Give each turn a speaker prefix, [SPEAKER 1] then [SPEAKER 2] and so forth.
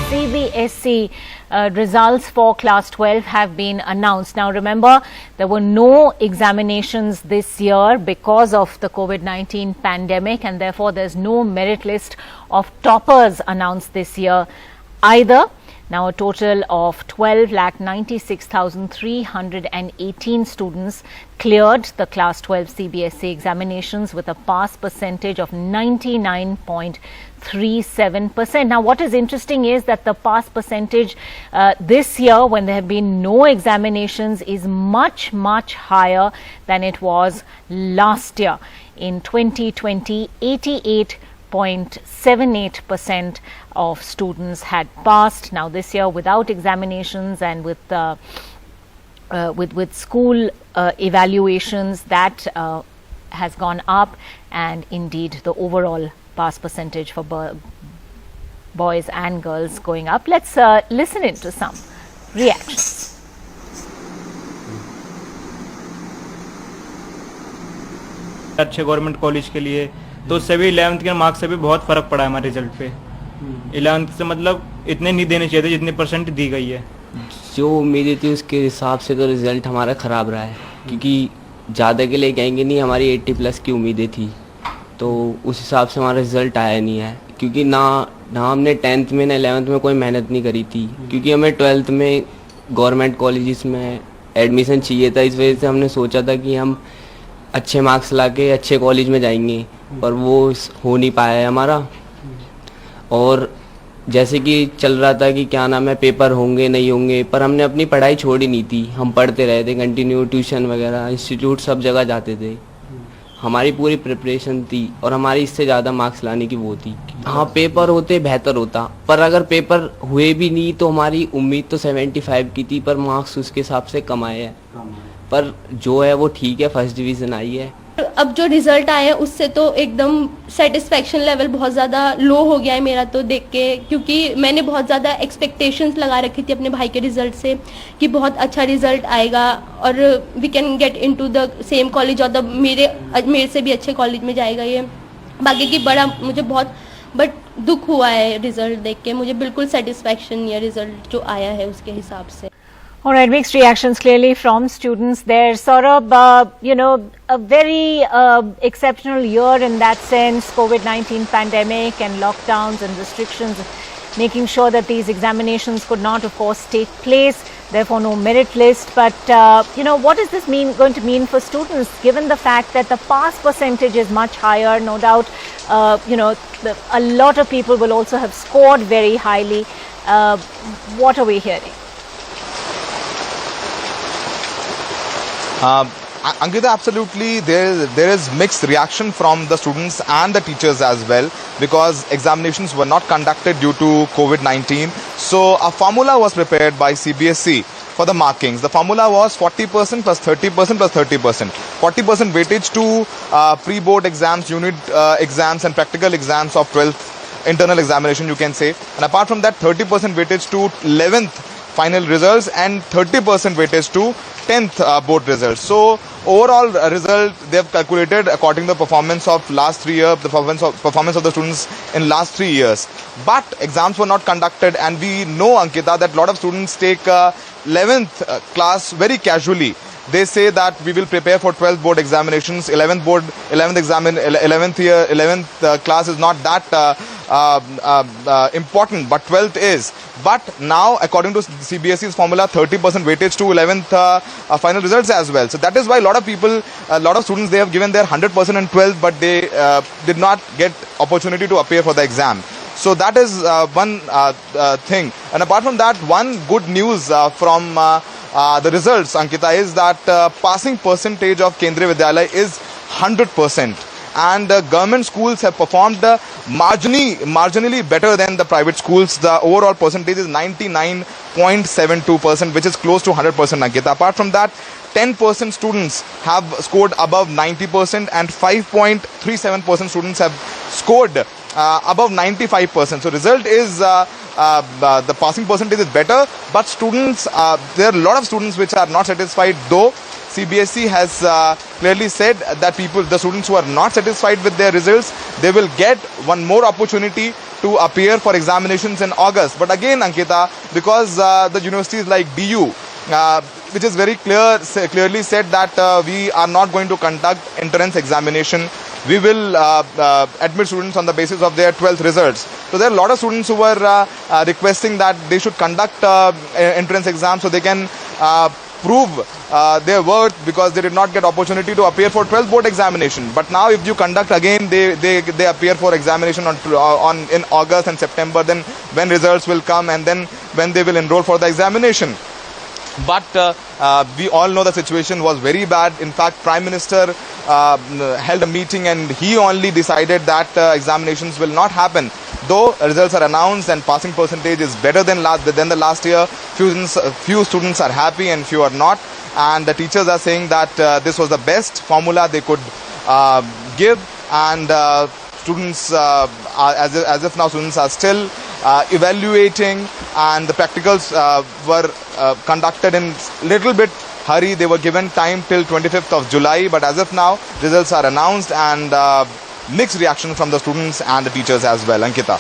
[SPEAKER 1] CBSE results for class 12 have been announced. Now remember, there were no examinations this year because of the COVID-19 pandemic, and therefore there's no merit list of toppers announced this year either. Now a total of 12,96,318 students cleared the class 12 CBSE examinations with a pass percentage of 99.37%. Now what is interesting is that the pass percentage this year, when there have been no examinations, is much higher than it was last year. In 2020, 88.78% of students had passed. Now this year, without examinations and with school evaluations, that has gone up, and indeed the overall pass percentage for boys and girls going up. Let's listen into some reactions.
[SPEAKER 2] अच्छे government college के लिए तो उससे भी 11th के marks से भी बहुत फर्क पड़ा है हमारे रिजल्ट पे। 11th से मतलब इतने नहीं देने चाहिए थे जितने परसेंट दी गई है।
[SPEAKER 3] जो उम्मीदें थी उसके हिसाब से तो रिजल्ट हमारा ख़राब रहा है, क्योंकि ज़्यादा के लिए कहेंगे नहीं, हमारी 80+ की उम्मीदें थी, तो उस हिसाब से हमारा रिजल्ट आया नहीं है। क्योंकि ना हमने 10th में ना 11th में कोई मेहनत नहीं करी थी, क्योंकि हमें 12th में गवर्नमेंट कॉलेजेस में एडमिशन चाहिए था। इस वजह से हमने सोचा था कि हम अच्छे मार्क्स ला के अच्छे कॉलेज में जाएंगे, पर वो हो नहीं पाया है हमारा। और जैसे कि चल रहा था कि क्या नाम है, पेपर होंगे नहीं होंगे, पर हमने अपनी पढ़ाई छोड़ी नहीं थी। हम पढ़ते रहे थे कंटिन्यू, ट्यूशन वगैरह, इंस्टीट्यूट, सब जगह जाते थे। हमारी पूरी प्रिपरेशन थी और हमारी इससे ज़्यादा मार्क्स लाने की वो थी। हाँ, पेपर होते बेहतर होता, पर अगर पेपर हुए भी नहीं तो हमारी उम्मीद तो 75 की थी, पर मार्क्स उसके हिसाब से कम आए हैं। पर जो है वो ठीक है, फर्स्ट डिवीज़न आई है।
[SPEAKER 4] अब जो रिजल्ट आए हैं उससे तो एकदम सेटिस्फेक्शन लेवल बहुत ज़्यादा लो हो गया है मेरा तो देख के, क्योंकि मैंने बहुत ज़्यादा एक्सपेक्टेशंस लगा रखी थी अपने भाई के रिजल्ट से कि बहुत अच्छा रिजल्ट आएगा और we can get into the same college, और मेरे से भी अच्छे कॉलेज में जाएगा ये। बाकी की बड़ा मुझे बहुत बट दुख हुआ है रिजल्ट देख के, मुझे बिल्कुल सेटिस्फेक्शन नहीं है रिजल्ट जो आया है उसके हिसाब से।
[SPEAKER 1] All right, mixed reactions clearly from students there. Saurabh, a very exceptional year in that sense, COVID-19 pandemic and lockdowns and restrictions, making sure that these examinations could not, of course, take place, therefore no merit list. But, what is this going to mean for students, given the fact that the pass percentage is much higher? No doubt, a lot of people will also have scored very highly. What are we hearing?
[SPEAKER 5] Ankita, absolutely, there is mixed reaction from the students and the teachers as well, because examinations were not conducted due to COVID-19. So a formula was prepared by CBSE for the markings. The formula was 40% plus 30% plus 30%. 40% weightage to pre-board exams, unit exams and practical exams of 12th internal examination, you can say. And apart from that, 30% weightage to 11th final results and 30% weightage to 10th board results. So overall result they have calculated according to the performance of last 3 years, the performance of the students in last 3 years. But exams were not conducted, and we know, Ankita, that a lot of students take 11th class very casually. They say that we will prepare for 12th board examinations. 11th class is not that important, but 12th is. But now, according to CBSE's formula, 30% weightage to 11th final results as well. So that is why a lot of students, they have given their 100% in 12th, but they did not get opportunity to appear for the exam. So that is one thing. And apart from that, one good news from the results, Ankita, is that passing percentage of Kendriya Vidyalaya is 100%. And government schools have performed marginally better than the private schools. The overall percentage is 99.72%, which is close to 100%, Ankita. Apart from that, 10% students have scored above 90%, and 5.37% students have scored above 95%. So result is the passing percentage is better, but students, there are a lot of students which are not satisfied, though CBSE has clearly said that the students who are not satisfied with their results, they will get one more opportunity to appear for examinations in August. But again, Ankita, because the universities like DU, which is very clearly said that we are not going to conduct entrance examination. We will admit students on the basis of their 12th results. So there are a lot of students who were requesting that they should conduct entrance exams so they can prove their worth, because they did not get opportunity to appear for 12th board examination. But now if you conduct again, they appear for examination in August and September, then when results will come and then when they will enroll for the examination. But we all know the situation was very bad. In fact, Prime Minister held a meeting and he only decided that examinations will not happen. Though results are announced and passing percentage is better than the last year, few students are happy and few are not. And the teachers are saying that this was the best formula they could give. And students, as if now students are still evaluating, and the practicals were conducted in little bit hurry. They were given time till 25th of July, but as of now results are announced, and mixed reaction from the students and the teachers as well. Ankita.